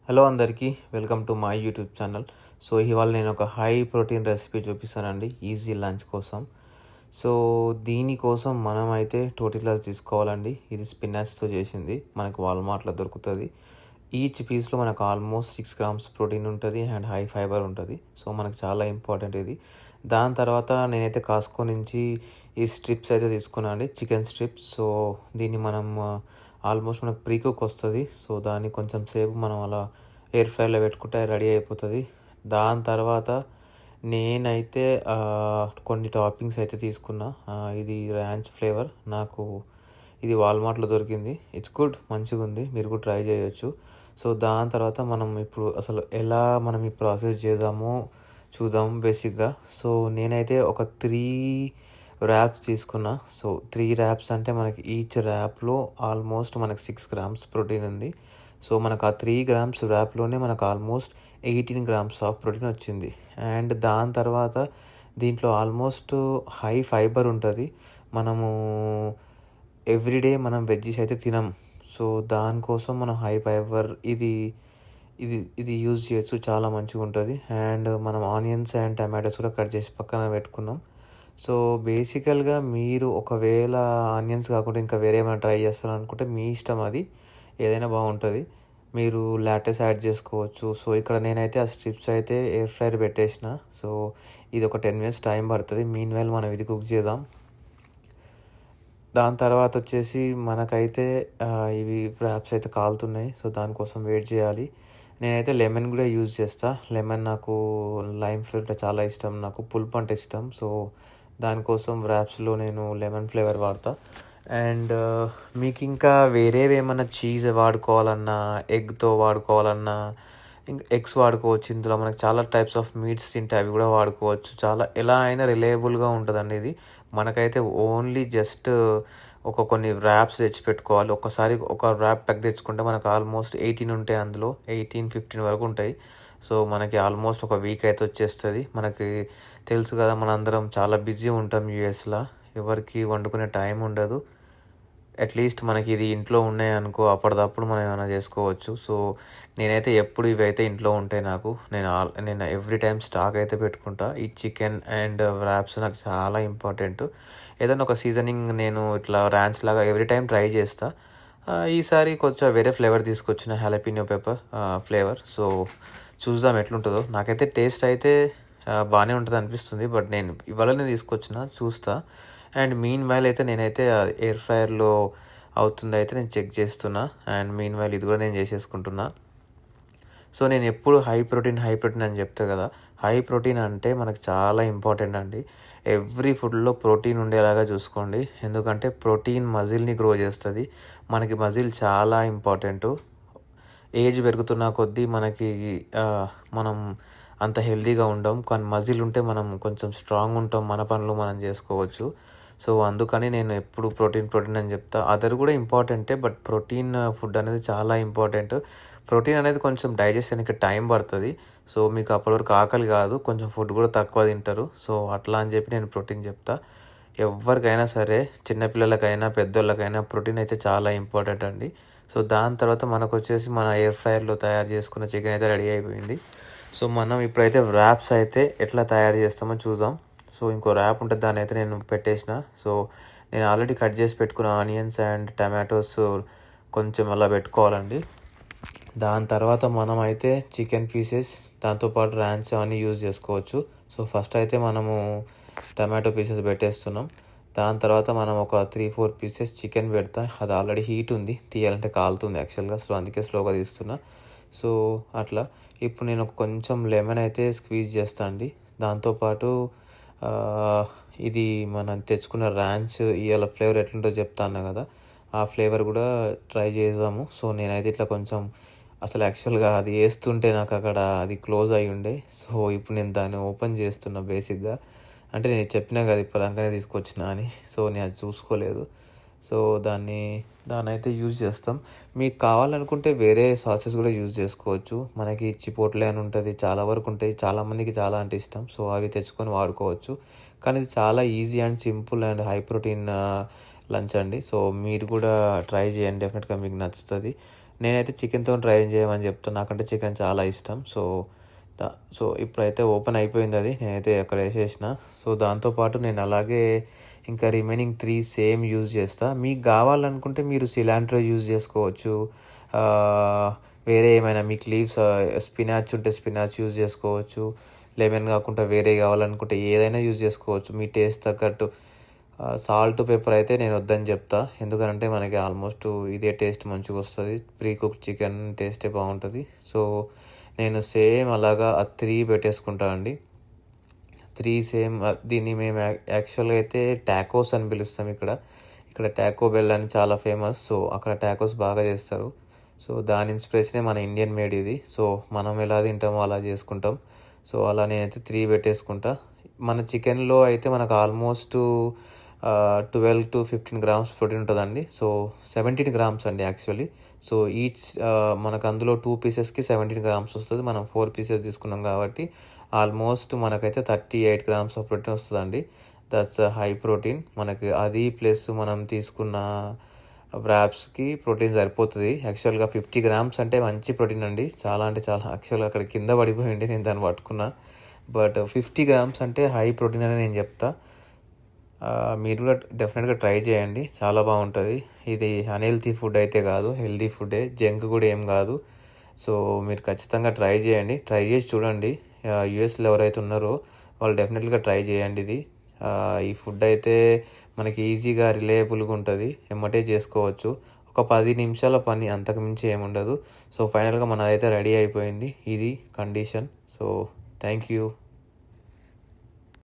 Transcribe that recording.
Hello అందరికీ welcome to my YouTube channel. So ఇవాళ నేను ఒక హై ప్రోటీన్ రెసిపీ చూపిస్తానండి ఈజీ లంచ్ కోసం. సో దీనికోసం మనం అయితే టోటిలాస్ తీసుకోవాలండి. ఇది స్పినాచ్తో చేసింది, మనకు వాల్మార్ట్లో దొరుకుతుంది. ఈచ్ పీస్లో మనకు ఆల్మోస్ట్ 6 grams ప్రోటీన్ ఉంటుంది అండ్ హై ఫైబర్ ఉంటుంది. సో మనకు చాలా ఇంపార్టెంట్ ఇది. దాని తర్వాత నేనైతే కాస్కో నుంచి ఈ స్ట్రిప్స్ అయితే తీసుకున్నాను అండి, చికెన్ స్ట్రిప్స్. సో దీన్ని మనం ఆల్మోస్ట్ మనకు ప్రీ కుక్ వస్తుంది. సో దాన్ని కొంచెం సేపు మనం అలా ఎయిర్ ఫ్రైలో పెట్టుకుంటే రెడీ అయిపోతుంది. దాని తర్వాత నేనైతే కొన్ని టాపింగ్స్ అయితే తీసుకున్నా. ఇది ర్యాంచ్ ఫ్లేవర్, నాకు ఇది వాల్మార్ట్లో దొరికింది. ఇట్స్ గుడ్, మంచిగా ఉంది, మీరు కూడా ట్రై చేయొచ్చు. సో దాని తర్వాత మనం ఇప్పుడు అసలు ఎలా మనం ఈ ప్రాసెస్ చేద్దామో చూద్దాం బేసిక్గా. సో నేనైతే ఒక 3 ర్యాప్స్ తీసుకున్నా. సో 3 ర్యాప్స్ అంటే మనకి ఈచ్ ర్యాప్లో ఆల్మోస్ట్ మనకు 6 grams ప్రోటీన్ ఉంది. సో మనకు ఆ 3 grams ర్యాప్లోనే మనకు ఆల్మోస్ట్ 18 grams ఆఫ్ ప్రోటీన్ వచ్చింది. అండ్ దాని తర్వాత దీంట్లో ఆల్మోస్ట్ హై ఫైబర్ ఉంటుంది. మనము ఎవ్రీడే మనం వెజ్జీస్ అయితే తినం. సో దానికోసం మనం హై ఫైబర్ ఇది ఇది ఇది యూజ్ చేయొచ్చు, చాలా మంచిగా ఉంటుంది. అండ్ మనం ఆనియన్స్ అండ్ టమాటోస్ కూడా కట్ చేసి పక్కన పెట్టుకున్నాం. సో బేసికల్గా మీరు ఒకవేళ ఆనియన్స్ కాకుండా ఇంకా వేరే ఏమైనా ట్రై చేస్తారనుకుంటే మీ ఇష్టం, అది ఏదైనా బాగుంటుంది. మీరు లాటెస్ యాడ్ చేసుకోవచ్చు. సో ఇక్కడ నేనైతే ఆ స్ట్రిప్స్ అయితే ఎయిర్ ఫ్రైర్ పెట్టేసిన. సో ఇది ఒక 10 minutes టైం పడుతుంది. మీన్ వైల్ మనం ఇది కుక్ చేద్దాం. దాని తర్వాత వచ్చేసి మనకైతే ఇవి ర్యాప్స్ అయితే కాలుతున్నాయి. సో దానికోసం వెయిట్ చేయాలి. నేనైతే లెమన్ కూడా యూజ్ చేస్తా. లెమన్ నాకు లైమ్ ఫ్లేవర్ చాలా ఇష్టం, నాకు పులుపు అంటే ఇష్టం. సో దానికోసం ర్యాప్స్లో నేను లెమన్ ఫ్లేవర్ వాడతా. అండ్ మీకు ఇంకా వేరేవి ఏమన్నా చీజ్ వాడుకోవాలన్నా, ఎగ్తో వాడుకోవాలన్నా ఇంకా ఎగ్స్ వాడుకోవచ్చు. ఇందులో మనకు చాలా టైప్స్ ఆఫ్ మీట్స్ తింటే అవి కూడా వాడుకోవచ్చు. చాలా ఎలా అయినా రిలయబుల్గా ఉంటుందండి ఇది. మనకైతే ఓన్లీ జస్ట్ కొన్ని ర్యాప్స్ తెచ్చి పెట్టుకోవాలి. ఒక్కసారి ఒక ర్యాప్ ప్యాక్ తెచ్చుకుంటే మనకు ఆల్మోస్ట్ 18 ఉంటాయి, అందులో 18-15 వరకు ఉంటాయి. సో మనకి ఆల్మోస్ట్ ఒక వీక్ అయితే వచ్చేస్తుంది. మనకి తెలుసు కదా, మనందరం చాలా బిజీ ఉంటాం యూఎస్లో, ఎవరికి వండుకునే టైం ఉండదు. అట్లీస్ట్ మనకి ఇది ఇంట్లో ఉన్నాయి అనుకో, అప్పటిదప్పుడు మనం ఏమైనా చేసుకోవచ్చు. సో నేనైతే ఎప్పుడు ఇవైతే ఇంట్లో ఉంటాయి నాకు, నేను ఎవ్రీ టైం స్టాక్ అయితే పెట్టుకుంటా. ఈ చికెన్ అండ్ ర్యాప్స్ నాకు చాలా ఇంపార్టెంట్. ఏదైనా ఒక సీజనింగ్ నేను ఇట్లా ర్యాంచ్ లాగా ఎవ్రీ టైం ట్రై చేస్తా. ఈసారి కొంచెం వేరే ఫ్లేవర్ తీసుకొచ్చిన, హాలపినో పెప్పర్ ఫ్లేవర్. సో చూద్దాం ఎట్లుంటుందో. నాకైతే టేస్ట్ అయితే బాగానే ఉంటుంది అనిపిస్తుంది. బట్ నేను ఇవాళనే తీసుకొచ్చిన, చూస్తా. అండ్ మీన్ వైల్ అయితే నేనైతే ఎయిర్ ఫ్రైయర్లో అవుతుందో అయితే నేను చెక్ చేస్తున్నా. అండ్ మీన్ వైల్ ఇది కూడా నేను చేసేసుకుంటున్నా. సో నేను ఎప్పుడు హై ప్రోటీన్ అని చెప్తా కదా. హై ప్రోటీన్ అంటే మనకు చాలా ఇంపార్టెంట్ అండి. ఎవ్రీ ఫుడ్లో ప్రోటీన్ ఉండేలాగా చూసుకోండి. ఎందుకంటే ప్రోటీన్ మజిల్ని గ్రో చేస్తుంది. మనకి మజిల్ చాలా ఇంపార్టెంటు. ఏజ్ పెరుగుతున్న కొద్దీ మనకి మనం అంత హెల్తీగా ఉండం, కానీ మజిల్ ఉంటే మనం కొంచెం స్ట్రాంగ్ ఉంటాం, మన పనులు మనం చేసుకోవచ్చు. సో అందుకని నేను ఎప్పుడు ప్రోటీన్ అని చెప్తా. అదర్ కూడా ఇంపార్టెంటే, బట్ ప్రోటీన్ ఫుడ్ అనేది చాలా ఇంపార్టెంట్. ప్రోటీన్ అనేది కొంచెం డైజెస్ట్ అయ్యడానికి టైం పడుతుంది. సో మీకు అప్పటి వరకు ఆకలి కాదు, కొంచెం ఫుడ్ కూడా తక్కువ తింటారు. సో అట్లా అని చెప్పి నేను ప్రోటీన్ చెప్తా. ఎవరికైనా సరే, చిన్నపిల్లలకైనా పెద్దోళ్ళకైనా ప్రోటీన్ అయితే చాలా ఇంపార్టెంట్ అండి. సో దాని తర్వాత మనకు వచ్చేసి మన ఎయిర్ ఫ్రైయర్లో తయారు చేసుకున్న చికెన్ అయితే రెడీ అయిపోయింది. సో మనం ఇప్పుడైతే ర్యాప్స్ అయితే ఎట్లా తయారు చేస్తామో చూద్దాం. సో ఇంకో ర్యాప్ ఉంటుంది, దాన్ని అయితే నేను పెట్టేసిన. సో నేను ఆల్రెడీ కట్ చేసి పెట్టుకున్న ఆనియన్స్ అండ్ టమాటోస్ కొంచెం అలా పెట్టుకోవాలండి. దాని తర్వాత మనం అయితే చికెన్ పీసెస్, దాంతోపాటు ర్యాంచ్ అవన్నీ యూజ్ చేసుకోవచ్చు. సో ఫస్ట్ అయితే మనము టమాటో పీసెస్ పెట్టేస్తున్నాం. దాని తర్వాత మనం ఒక 3-4 పీసెస్ చికెన్ పెడతా. అది ఆల్రెడీ హీట్ ఉంది, తీయాలంటే కాలుతుంది యాక్చువల్గా. సో అందుకే స్లోగా తీస్తున్నా. సో అట్లా ఇప్పుడు నేను కొంచెం లెమన్ అయితే స్క్వీజ్ చేస్తా అండి. దాంతోపాటు ఇది మనం తెచ్చుకున్న ర్యాంచ్ ఇవాళ ఫ్లేవర్ ఎట్లుంటో చెప్తాను కదా, ఆ ఫ్లేవర్ కూడా ట్రై చేద్దాము. సో నేనైతే ఇట్లా కొంచెం, అసలు యాక్చువల్గా అది వేస్తుంటే నాకు అక్కడ అది క్లోజ్ అయ్యి ఉండే. సో ఇప్పుడు నేను దాన్ని ఓపెన్ చేస్తున్నా బేసిక్గా. అంటే నేను చెప్పినా కదా ఇప్పుడు అంకనే తీసుకొచ్చిన అని. సో నేను అది చూసుకోలేదు. సో దాన్ని అయితే యూజ్ చేస్తాం. మీకు కావాలనుకుంటే వేరే సాసెస్ కూడా యూజ్ చేసుకోవచ్చు. మనకి చిపోట్లే అని ఉంటుంది, చాలా వరకు ఉంటాయి. చాలామందికి చాలా అంటే ఇష్టం. సో అవి తెచ్చుకొని వాడుకోవచ్చు. కానీ ఇది చాలా easy and simple and high protein lunch అండి. సో మీరు కూడా ట్రై చేయండి, డెఫినెట్గా మీకు నచ్చుతుంది. నేనైతే చికెన్‌తోని ట్రై చేయమని చెప్తా. నాకంటే చికెన్ చాలా ఇష్టం. ద సో, ఇప్పుడైతే ఓపెన్ అయిపోయిందది. నేనైతే అక్కడ ఏసేసిన. సో, దాంతో పాటు నేను అలాగే ఇంకా రిమైనింగ్ 3 సేమ్ యూజ్ చేస్తా. మీకు గావాలనుకుంటే మీరు సిలాంట్రో యూజ్ చేసుకోవచ్చు. ఆహ్, వేరే ఏమైనా మీకు లీవ్స్ స్పినాచ్ ఉంటే స్పినాచ్ యూజ్ చేసుకోవచ్చు. లెమన్ కాకుండా వేరే కావాలనుకుంటే ఏదైనా యూజ్ చేసుకోవచ్చు. మీ టేస్ట్ తగ్గట్టు. సాల్ట్, పెప్పర్ అయితే నేను వద్దని చెప్తా. ఎందుకనంటే మనకి ఆల్మోస్ట్ ఇదే టేస్ట్ మంచిగొస్తది. ప్రీ కుక్డ్ చికెన్ టేస్టే బావుంటది. సో, నేను సేమ్ అలాగా ఆ 3 పెట్టేసుకుంటా అండి. 3 సేమ్ దీన్ని మేము యాక్చువల్‌గా అయితే టాకోస్ అని పిలుస్తాం ఇక్కడ. ఇక్కడ టాకో బెల్ అని చాలా ఫేమస్. సో, అక్కడ టాకోస్ బాగా చేస్తారు. సో, దాని ఇన్స్పిరేషనే మన ఇండియన్ మేడ్ ఇది. సో, మనం ఎలా తింటామో అలా చేసుకుంటాం. సో, అలా నేనైతే 3 పెట్టేసుకుంటా. మన చికెన్‌లో అయితే మనకు ఆల్మోస్ట్ 12-15 గ్రామ్స్ ప్రోటీన్ ఉంటదండి. సో, 17 గ్రామ్స్ అండి యాక్చువల్లీ. సో, మనకు అందులో 2 పీసెస్‌కి 17 గ్రామ్స్ వస్తది. మనం 4 పీసెస్ తీసుకున్నాం కాబట్టి ఆల్మోస్ట్ మనకైతే 38 గ్రామ్స్ ఆఫ్ ప్రోటీన్ వస్తదండి. That's high protein. మనకి అది ప్లస్ మనం తీసుకున్న వ్రాప్స్‌కి ప్రోటీన్ సరిపోతది. యాక్చువల్‌గా 50 గ్రామ్స్ అంటే మంచి ప్రోటీన్ అండి. చాలా అంటే చాలా యాక్చువల్‌గా అక్కడ కింద పడిపోయుండే నేను దాన్ని పట్టుకున్నా. బట్ 50 గ్రామ్స్ అంటే హై ప్రోటీన్ అని నేను చెప్తా. మీరు కూడా డెఫినెట్‌గా ట్రై చేయండి. చాలా బావుంటది. ఇది అన్‌హెల్తీ ఫుడ్ అయితే కాదు. హెల్తీ ఫుడ్డే. జంక్ కూడా ఏం కాదు. సో, మీరు ఖచ్చితంగా ట్రై చేయండి. ట్రై చేసి చూడండి. యూఎస్‌లో ఎవరైతే ఉన్నారో వాళ్ళు డెఫినెట్‌గా ట్రై చేయండి ఇది. ఈ ఫుడ్ అయితే మనకి ఈజీగా రిలయబుల్‌గా ఉంటది. ఎమ్మటే చేసుకోవచ్చు. ఒక 10 నిమిషాల పని, అంతకు మించి ఏముండదు. సో, ఫైనల్‌గా మనదైతే రెడీ అయిపోయింది. ఇది కండిషన్. So, thank you.